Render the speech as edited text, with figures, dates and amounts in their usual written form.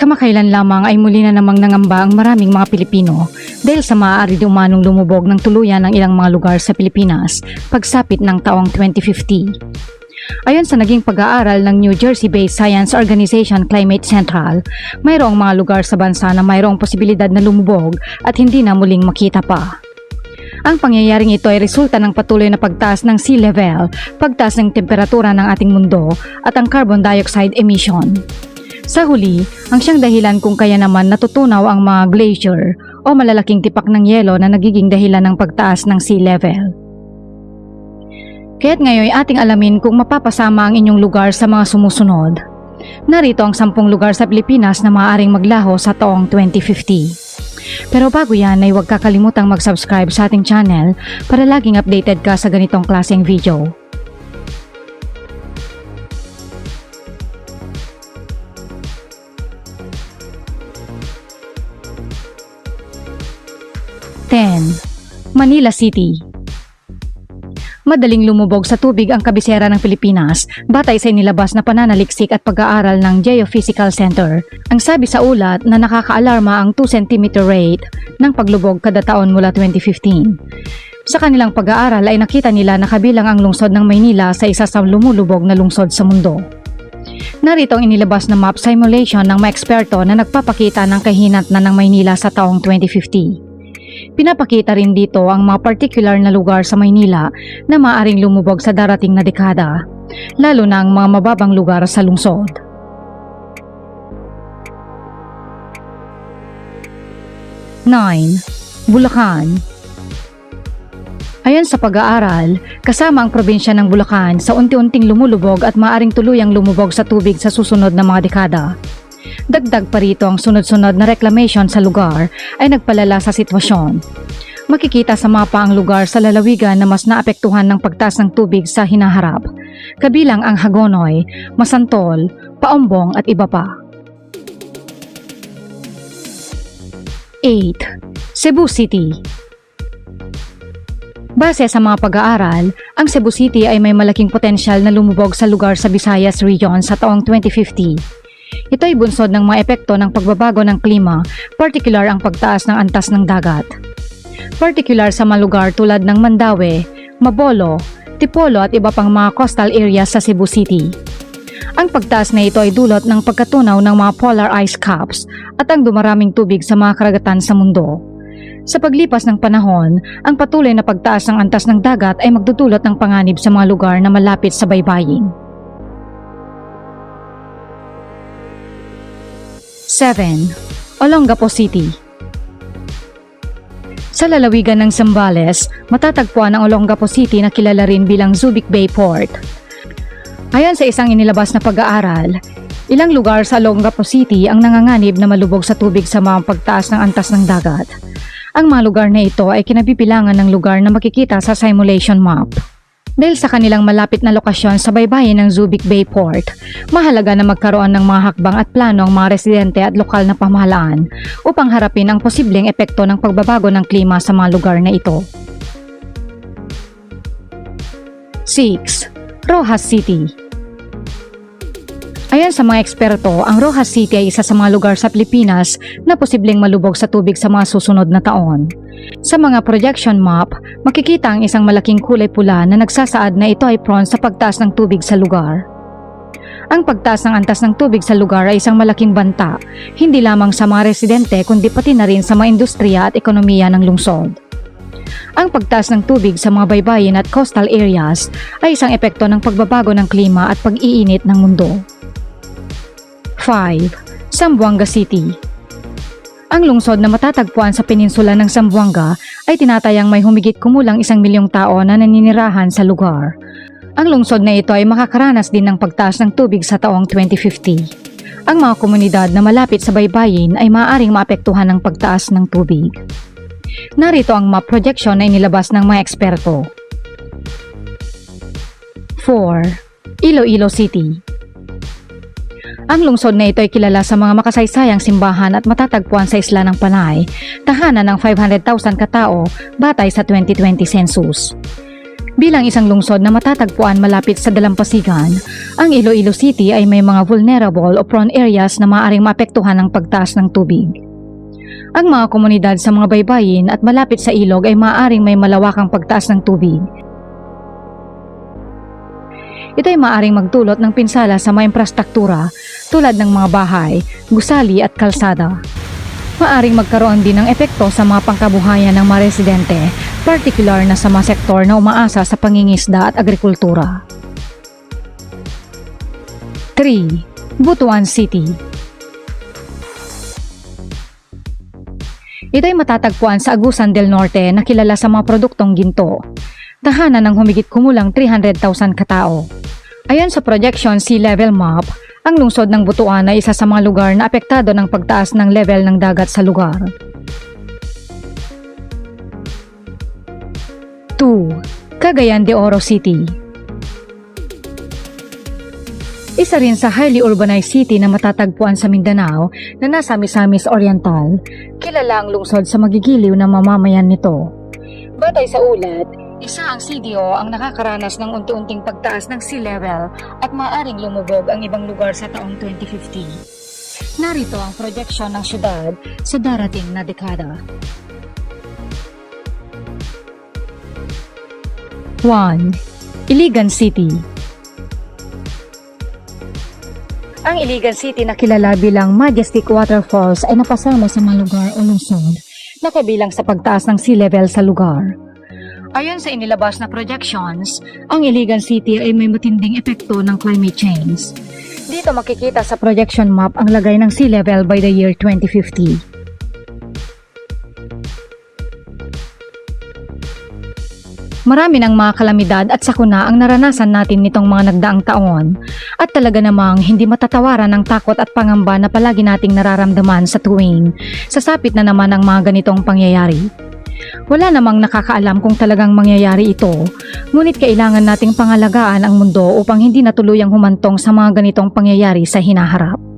Kamakailan lamang ay muli na namang nangamba ang maraming mga Pilipino dahil sa maaari di umanong lumubog ng tuluyan ng ilang mga lugar sa Pilipinas pagsapit ng taong 2050. Ayon sa naging pag-aaral ng New Jersey-based science organization Climate Central, mayroong mga lugar sa bansa na mayroong posibilidad na lumubog at hindi na muling makita pa. Ang pangyayaring ito ay resulta ng patuloy na pagtaas ng sea level, pagtaas ng temperatura ng ating mundo at ang carbon dioxide emission. Sa huli, ang siyang dahilan kung kaya naman natutunaw ang mga glacier o malalaking tipak ng yelo na nagiging dahilan ng pagtaas ng sea level. Kaya't ngayon ating alamin kung mapapasama ang inyong lugar sa mga sumusunod. Narito ang 10 lugar sa Pilipinas na maaaring maglaho sa taong 2050. Pero bago yan ay huwag kakalimutang mag-subscribe sa ating channel para laging updated ka sa ganitong klaseng video. Manila City. Madaling lumubog sa tubig ang kabisera ng Pilipinas batay sa inilabas na pananaliksik at pag-aaral ng Geophysical Center. Ang sabi sa ulat na nakakaalarma ang 2 cm rate ng paglubog kada taon mula 2015. Sa kanilang pag-aaral ay nakita nila na kabilang ang lungsod ng Maynila sa isa sa lumulubog na lungsod sa mundo. Narito ang inilabas na map simulation ng mga eksperto na nagpapakita ng kahinatnan ng Maynila sa taong 2050. Pinapakita rin dito ang mga particular na lugar sa Maynila na maaaring lumubog sa darating na dekada, lalo na ang mga mababang lugar sa lungsod. 9. Bulacan. Ayon sa pag-aaral, kasama ang probinsya ng Bulacan sa unti-unting lumulubog at maaaring tuluyang lumubog sa tubig sa susunod na mga dekada. Dagdag pa rito ang sunod-sunod na reclamation sa lugar ay nagpalala sa sitwasyon. Makikita sa mapa ang lugar sa lalawigan na mas naapektuhan ng pagtaas ng tubig sa hinaharap, kabilang ang Hagonoy, Masantol, Paumbong at iba pa. 8. Cebu City. Base sa mga pag-aaral, ang Cebu City ay may malaking potensyal na lumubog sa lugar sa Visayas Region sa taong 2050. Ito ay bunsod ng mga epekto ng pagbabago ng klima, partikular ang pagtaas ng antas ng dagat. Partikular sa mga lugar tulad ng Mandaue, Mabolo, Tipolo at iba pang mga coastal areas sa Cebu City. Ang pagtaas na ito ay dulot ng pagkatunaw ng mga polar ice caps at ang dumaraming tubig sa mga karagatan sa mundo. Sa paglipas ng panahon, ang patuloy na pagtaas ng antas ng dagat ay magdudulot ng panganib sa mga lugar na malapit sa baybayin. 7. Olongapo City. Sa lalawigan ng Zambales, matatagpuan ang Olongapo City na kilala rin bilang Subic Bay Port. Ayon sa isang inilabas na pag-aaral, ilang lugar sa Olongapo City ang nanganganib na malubog sa tubig sa mga pagtaas ng antas ng dagat. Ang mga lugar na ito ay kinabibilangan ng lugar na makikita sa simulation map. Dahil sa kanilang malapit na lokasyon sa baybayin ng Subic Bay Port, mahalaga na magkaroon ng mga hakbang at plano ang mga residente at lokal na pamahalaan upang harapin ang posibleng epekto ng pagbabago ng klima sa mga lugar na ito. 6. Roxas City. Ayon sa mga eksperto, ang Roxas City ay isa sa mga lugar sa Pilipinas na posibleng malubog sa tubig sa mga susunod na taon. Sa mga projection map, makikita ang isang malaking kulay pula na nagsasaad na ito ay prone sa pagtaas ng tubig sa lugar. Ang pagtaas ng antas ng tubig sa lugar ay isang malaking banta, hindi lamang sa mga residente kundi pati na rin sa mga industriya at ekonomiya ng lungsod. Ang pagtaas ng tubig sa mga baybayin at coastal areas ay isang epekto ng pagbabago ng klima at pag-iinit ng mundo. 5. Zamboanga City. Ang lungsod na matatagpuan sa peninsula ng Zamboanga ay tinatayang may humigit kumulang 1 milyong tao na naninirahan sa lugar. Ang lungsod na ito ay makakaranas din ng pagtaas ng tubig sa taong 2050. Ang mga komunidad na malapit sa baybayin ay maaaring maapektuhan ng pagtaas ng tubig. Narito ang map projection na inilabas ng mga eksperto. 4. Iloilo City. Ang lungsod na ito ay kilala sa mga makasaysayang simbahan at matatagpuan sa isla ng Panay, tahanan ng 500,000 katao batay sa 2020 census. Bilang isang lungsod na matatagpuan malapit sa dalampasigan, Ang Iloilo City ay may mga vulnerable o prone areas na maaaring maapektuhan ng pagtaas ng tubig. Ang mga komunidad sa mga baybayin at malapit sa ilog ay maaaring may malawakang pagtaas ng tubig. Ito ay maaaring magdulot ng pinsala sa mga infrastruktura tulad ng mga bahay, gusali at kalsada. Maaaring magkaroon din ng epekto sa mga pangkabuhayan ng mga residente, partikular na sa mga sektor na umaasa sa pangingisda at agrikultura. 3. Butuan City. Ito ay matatagpuan sa Agusan del Norte na kilala sa mga produktong ginto. Tahanan ng humigit kumulang 300,000 katao. Ayon sa projection sea level map, ang lungsod ng Butuan ay isa sa mga lugar na apektado ng pagtaas ng level ng dagat sa lugar. 2. Cagayan de Oro City. Isa rin sa highly urbanized city na matatagpuan sa Mindanao na nasa Misamis Oriental, kilala ang lungsod sa magigiliw na mamamayan nito. Batay sa ulat, isa ang CDO ang nakakaranas ng unti-unting pagtaas ng sea level at maaaring lumubog ang ibang lugar sa taong 2050. Narito ang projection ng syudad sa darating na dekada. 1. Iligan City. Ang Iligan City na kilala bilang Majestic Waterfalls ay napasama sa mga lugar o lungsod na kabilang sa pagtaas ng sea level sa lugar. Ayon sa inilabas na projections, ang Iligan City ay may matinding epekto ng climate change. Dito makikita sa projection map ang lagay ng sea level by the year 2050. Marami ng mga kalamidad at sakuna ang naranasan natin nitong mga nagdaang taon at talaga namang hindi matatawaran ng takot at pangamba na palagi nating nararamdaman sa tuwing sasapit na naman ang mga ganitong pangyayari. Wala namang nakakaalam kung talagang mangyayari ito, ngunit kailangan nating pangalagaan ang mundo upang hindi na tuluyang humantong sa mga ganitong pangyayari sa hinaharap.